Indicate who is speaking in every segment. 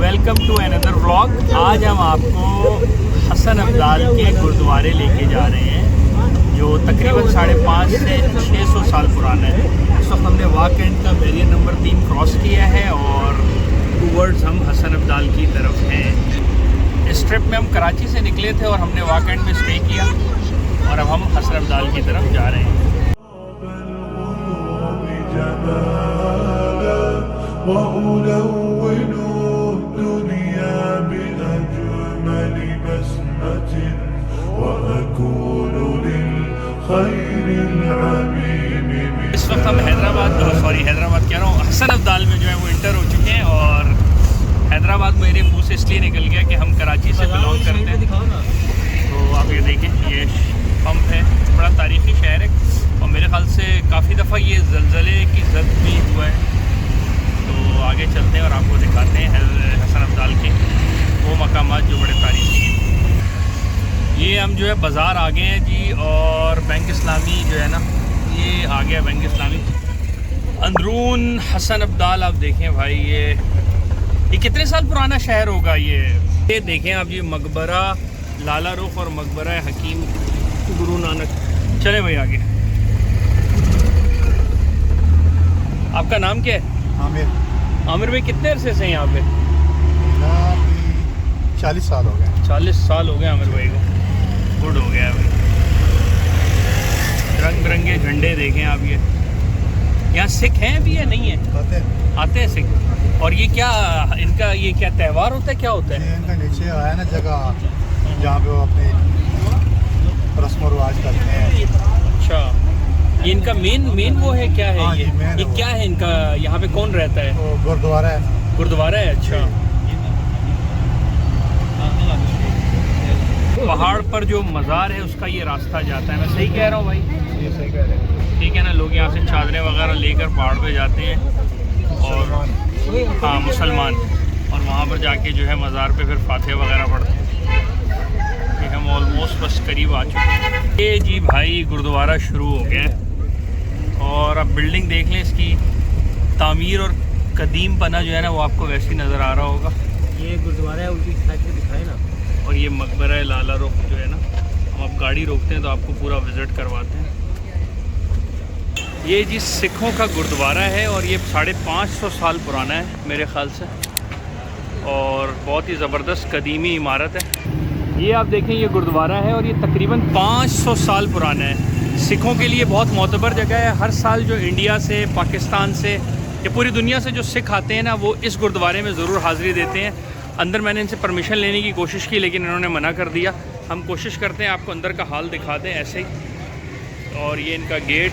Speaker 1: Welcome to another vlog. आज हम आपको हसन अब्दाल के गुरुद्वारे लेके जा रहे हैं जो तकरीबन 550 से 600 साल पुराना है। इस वक्त हमने वाक एंड का बैरियर नंबर 3 क्रॉस किया है और टूवर्ड्स हम हसन अब्दाल की तरफ हैं। इस ट्रिप में हम कराची से निकले थे और हमने वाक एंड में स्टे किया और अब हम हसन अब्दाल की तरफ जा रहे हैं। इस वक्त हम हैदराबाद कह रहा हूँ, हसन अब्दाल में जो है वो इंटर हो चुके हैं और हैदराबाद मेरे मुंह से इसलिए निकल गया कि हम कराची से बिलोंग करते हैं। तो आप ये देखें, ये पंप है, बड़ा तारीख़ी शहर है और मेरे ख्याल से काफ़ी दफ़ा ये ज़लज़ले की ज़द भी हुआ है। तो आगे चलते हैं और आपको दिखाते हैं हसन अब्दाल के वो मकामात जो बड़े तारीख़ी हैं। ये हम जो है बाज़ार आ गए हैं जी और बैंक इस्लामी जो है ना, ये आ गया बैंक इस्लामी। अंदरून हसन अब्दाल आप देखें भाई, ये कितने साल पुराना शहर होगा ये देखें आप, ये मकबरा लाला रुख और मकबरा हकीम गुरु नानक। चले भाई आगे। आपका नाम क्या है?
Speaker 2: आमिर।
Speaker 1: आमिर भाई कितने अरसे से हैं यहाँ पे?
Speaker 2: 40 साल हो गए।
Speaker 1: 40 साल हो गए आमिर भाई को। गुड हो गया भाई। रंग बिरंगे झंडे देखें आप। ये यहाँ सिख हैं भी या नहीं है? आते हैं सिख। और ये क्या इनका ये क्या त्यौहार होता है, क्या होता है?
Speaker 2: इनका नीचे आया ना जगह जहाँ पे वो अपने रस्म और रिवाज करते हैं।
Speaker 1: अच्छा, ये इनका मेन वो है, क्या है?
Speaker 2: हाँ,
Speaker 1: ये क्या है इनका? यहाँ पे कौन रहता है?
Speaker 2: गुरुद्वारा है।
Speaker 1: गुरुद्वारा है। अच्छा, पहाड़ पर जो मज़ार है उसका ये रास्ता जाता है। मैं सही कह रहा हूँ भाई?
Speaker 2: ये सही कह रहे हैं।
Speaker 1: ठीक है ना, लोग यहाँ से चादरें वगैरह लेकर पहाड़ पे जाते हैं और हाँ मुसलमान, और वहाँ पर जाके जो है मज़ार पे फिर फातिहा वगैरह पढ़ते हैं। ये हम ऑलमोस्ट बस करीब आ चुके हैं। ये जी भाई गुरुद्वारा शुरू हो गया है और अब बिल्डिंग देख लें, इसकी तामीर और कदीम पना जो है ना वो आपको वैसे ही नज़र आ रहा होगा।
Speaker 3: ये गुरुद्वारा है, उनकी साइड से दिखाए ना।
Speaker 1: और ये मकबरा लाला रुख जो है ना, हम आप गाड़ी रोकते हैं तो आपको पूरा विज़िट करवाते हैं। ये जी सिखों का गुरुद्वारा है और ये 550 साल पुराना है मेरे ख़्याल से और बहुत ही ज़बरदस्त कदीमी इमारत है। ये आप देखें, ये गुरुद्वारा है और ये तकरीबन 500 साल पुराना है। सिखों के लिए बहुत मोतबर जगह है। हर साल जो इंडिया से, पाकिस्तान से या पूरी दुनिया से जो सिख आते हैं ना, वो इस गुरुद्वारे में ज़रूर हाज़िरी देते हैं। अंदर मैंने इनसे परमिशन लेने की कोशिश की लेकिन इन्होंने मना कर दिया। हम कोशिश करते हैं आपको अंदर का हाल दिखा दें ऐसे ही। और ये इनका गेट।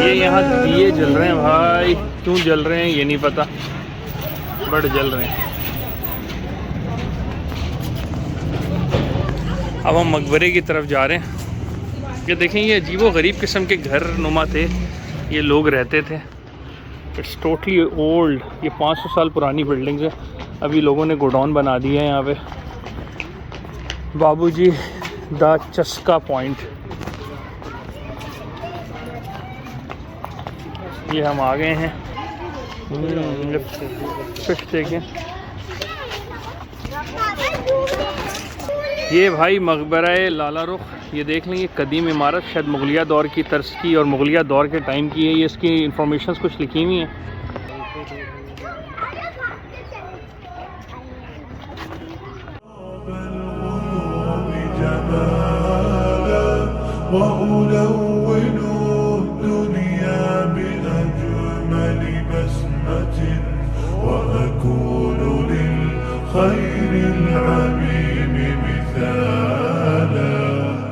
Speaker 1: ये यहाँ दिए जल रहे हैं भाई, क्यों जल रहे हैं ये नहीं पता, बट जल रहे हैं। अब हम मकबरे की तरफ जा रहे हैं। ये देखें, ये अजीबो गरीब किस्म के घर नुमा थे, ये लोग रहते थे। It's totally old. ये 500 साल पुरानी बिल्डिंग्स है। अभी लोगों ने गोडाउन बना दिया है यहाँ पे। बाबूजी द चस्का पॉइंट। ये हम आ गए हैं। फिश देखें, ये भाई मकबरा लाला रुख, ये देख लें, ये कदीम इमारत शायद मुगलिया दौर की तर्ज की और मुगलिया दौर के टाइम की है। ये इसकी इंफॉर्मेशन कुछ लिखी हुई हैं।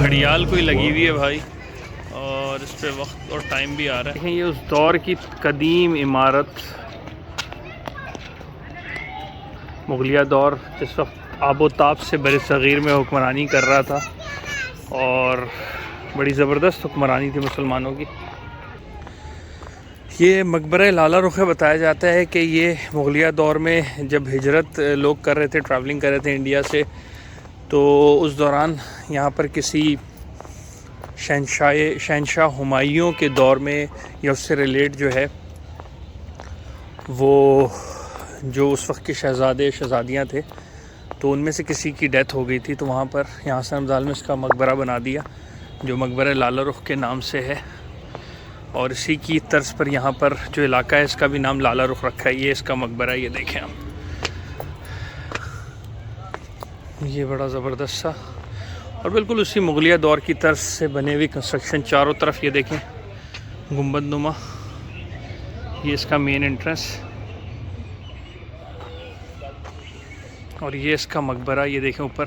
Speaker 1: घड़ियाल कोई लगी हुई है भाई और इस पे वक्त और टाइम भी आ रहा है। देखें ये उस दौर की कदीम इमारत, मुगलिया दौर जिस वक्त आबोताब से बर सग़ीर में हुक्मरानी कर रहा था और बड़ी ज़बरदस्त हुक्मरानी थी मुसलमानों की। ये मकबरा लाला रुख बताया जाता है कि ये मुगलिया दौर में जब हिजरत लोग कर रहे थे, ट्रैवलिंग कर रहे थे इंडिया से, तो उस दौरान यहाँ पर किसी शहनशाह हुमायूं के दौर में या उससे रिलेट जो है वो जो उस वक्त के शहज़ादे शहज़ादियाँ थे तो उनमें से किसी की डेथ हो गई थी, तो वहाँ पर यहाँ सनमदाल में इसका मकबरा बना दिया जो मकबरा लाला रुख के नाम से है। और इसी की तर्ज पर यहाँ पर जो इलाका है इसका भी नाम लाला रुख रखा है। ये इसका मकबरा, ये देखें हम, ये बड़ा ज़बरदस्त सा और बिल्कुल उसी मुगलिया दौर की तर्ज से बने हुई कंस्ट्रक्शन। चारों तरफ ये देखें गुंबद नुमा, ये इसका मेन एंट्रेंस और ये इसका मकबरा, ये देखें ऊपर।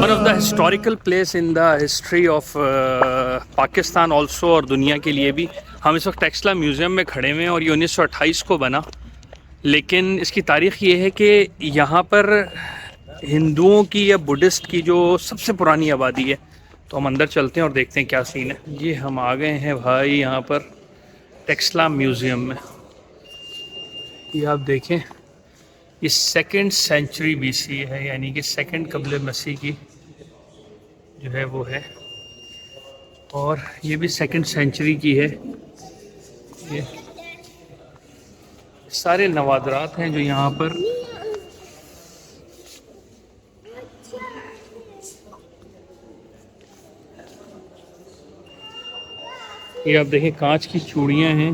Speaker 1: One of the historical place in the history of Pakistan also और दुनिया के लिए भी। हम इस वक्त टेक्सला म्यूज़ियम में खड़े हुए हैं और ये 1928 को बना, लेकिन इसकी तारीख़ ये है कि यहाँ पर हिंदुओं की या बुद्धिस्ट की जो सबसे पुरानी आबादी है। तो हम अंदर चलते हैं और देखते हैं क्या सीन है। ये हम आ गए हैं भाई यहाँ पर टेक्सला म्यूज़ियम में। ये आप देखें, ये 2nd सेंचुरी BC है, यानी कि 2nd क़ब्ल मसीह की जो है वो है, और ये भी 2nd सेंचुरी की है। ये सारे नवादरात हैं जो यहाँ पर ये आप देखें कांच की चूड़ियाँ हैं।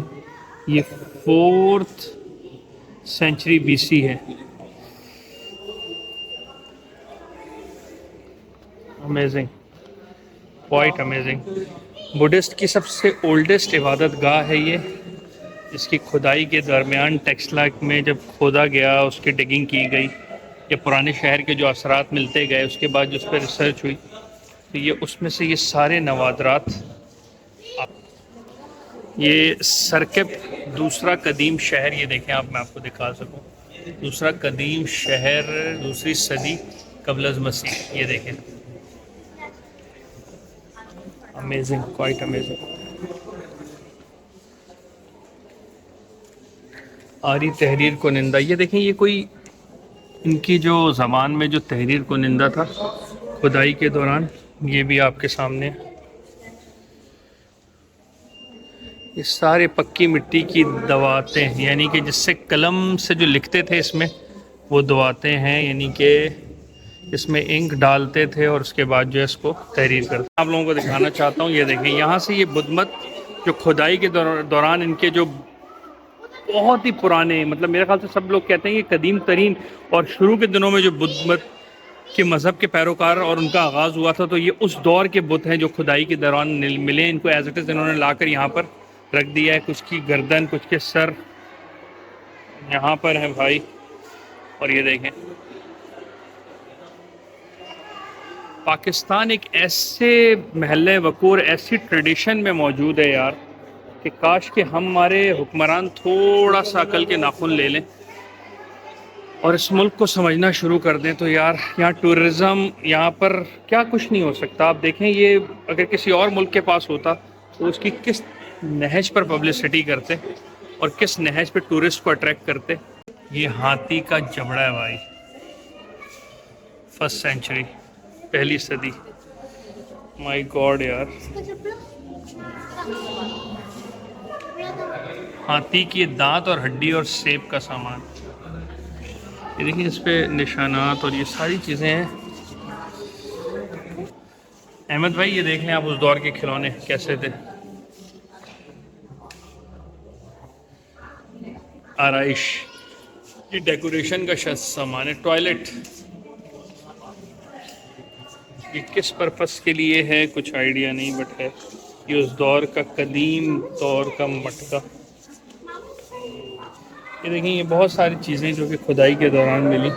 Speaker 1: ये 4th सेंचुरी BC है। Amazing, quite amazing. बुद्धिस्ट की सबसे ओल्डेस्ट इबादत गाह है ये, इसकी खुदाई के दरमियान टेक्सला में जब खोदा गया, उसकी डिगिंग की गई या पुराने शहर के जो असरात मिलते गए, उसके बाद जो उस पर रिसर्च हुई तो ये उसमें से ये सारे नवादरात। ये सरकब दूसरा कदीम शहर, ये देखें आप, मैं आपको दिखा सकूं, दूसरा कदीम शहर 2री सदी क़ब्ल मसीह। ये देखें, अमेजिंग, क्वाइट अमेजिंग। आरी तहरीर कुनिंदा, ये देखें, ये कोई इनकी जो ज़मान में जो तहरीर कुनिंदा था खुदाई के दौरान, ये भी आपके सामने। ये सारे पक्की मिट्टी की दवातें हैं, यानी कि जिससे कलम से जो लिखते थे इसमें वो दवातें हैं, यानी कि इसमें इंक डालते थे और उसके बाद जो है इसको तहरीर करते। आप लोगों को दिखाना चाहता हूँ, ये देखें, यहाँ से ये बुद्ध मत जो खुदाई के दौरान इनके जो बहुत ही पुराने, मतलब मेरे ख्याल से सब लोग कहते हैं कि कदीम तरीन और शुरू के दिनों में जो बुद्ध मत के मज़हब के पैरोकार और उनका आगाज़ हुआ था, तो ये उस दौर के बुत हैं जो खुदाई के दौरान मिले। इनको एज इट इज़ इन्होंने लाकर यहाँ पर रख दिया है, कुछ की गर्दन, कुछ के सर यहाँ पर है भाई, और ये देखें पाकिस्तान एक ऐसे महल वकूर, ऐसी ट्रेडिशन में मौजूद है यार कि काश कि हमारे हुक्मरान थोड़ा सा अकल के नाखून ले लें और इस मुल्क को समझना शुरू कर दें। तो यार यहाँ टूरिज़्म, यहाँ पर क्या कुछ नहीं हो सकता। आप देखें, ये अगर किसी और मुल्क के पास होता तो उसकी किस नहज पर पब्लिसिटी करते और किस नहज पे टूरिस्ट को अट्रैक्ट करते। ये हाथी का जबड़ा है भाई, 1st सेंचुरी, पहली सदी। माय गॉड यार, हाथी की दांत और हड्डी और सेब का सामान। ये देखिए इस पे निशानात और ये सारी चीज़ें हैं। अहमद भाई ये देख लें आप, उस दौर के खिलौने कैसे थे। आराइश, ये डेकोरेशन का सामान है। टॉयलेट, ये किस पर्पस के लिए है कुछ आइडिया नहीं, बट है ये उस दौर का कदीम दौर का मटका। ये देखिए ये बहुत सारी चीज़ें जो कि खुदाई के दौरान मिली।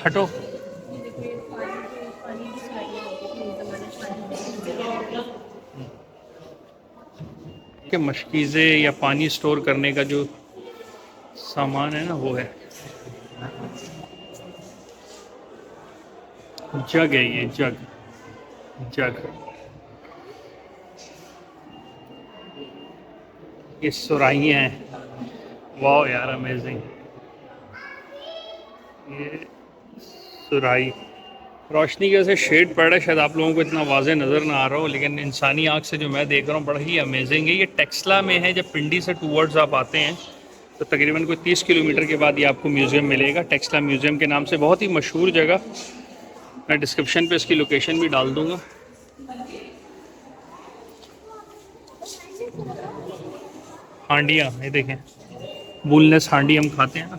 Speaker 1: हटो, के मशकीज़े या पानी स्टोर करने का जो सामान है ना वो है। जग है ये, जग। ये सुराहियाँ हैं, वाह यार अमेजिंग। ये सुराही, रोशनी की वजह से शेड पड़ रहा है, शायद आप लोगों को इतना वाज़े नज़र ना आ रहा हो, लेकिन इंसानी आँख से जो मैं देख रहा हूँ बड़ा ही अमेजिंग है। ये टेक्सला में है। जब पिंडी से टूवर्ड्स आप आते हैं तो तकरीबन कोई 30 किलोमीटर के बाद ये आपको म्यूज़ियम मिलेगा, टेक्सला म्यूज़ियम के नाम से। बहुत ही मशहूर जगह, मैं डिस्क्रिप्शन पे इसकी लोकेशन भी डाल दूँगा। हांडियाँ, ये देखें बोनलेस हांडी हम खाते हैं ना,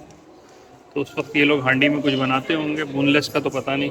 Speaker 1: तो उस वक्त ये लोग हांडी में कुछ बनाते होंगे, बोनलेस का तो पता नहीं।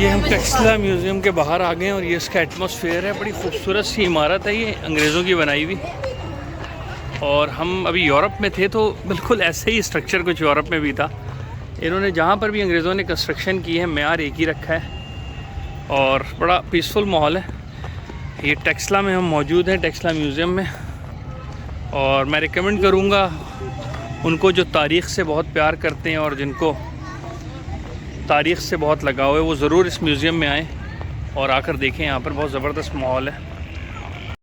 Speaker 1: ये हम टेक्सला म्यूज़ियम के बाहर आ गए हैं और ये इसका एटमॉस्फेयर है। बड़ी खूबसूरत सी इमारत है ये, अंग्रेज़ों की बनाई हुई। और हम अभी यूरोप में थे तो बिल्कुल ऐसे ही स्ट्रक्चर कुछ यूरोप में भी था। इन्होंने जहाँ पर भी अंग्रेज़ों ने कंस्ट्रक्शन की है मेयार एक ही रखा है और बड़ा पीसफुल माहौल है। ये टेक्सला में हम मौजूद हैं, टेक्सला म्यूज़ियम में। और मैं रिकमेंड करूँगा उनको जो तारीख़ से बहुत प्यार करते हैं और जिनको तारीख़ से बहुत लगाव है, वो ज़रूर इस म्यूज़ियम में आएँ और आकर देखें। यहाँ पर बहुत ज़बरदस्त माहौल है।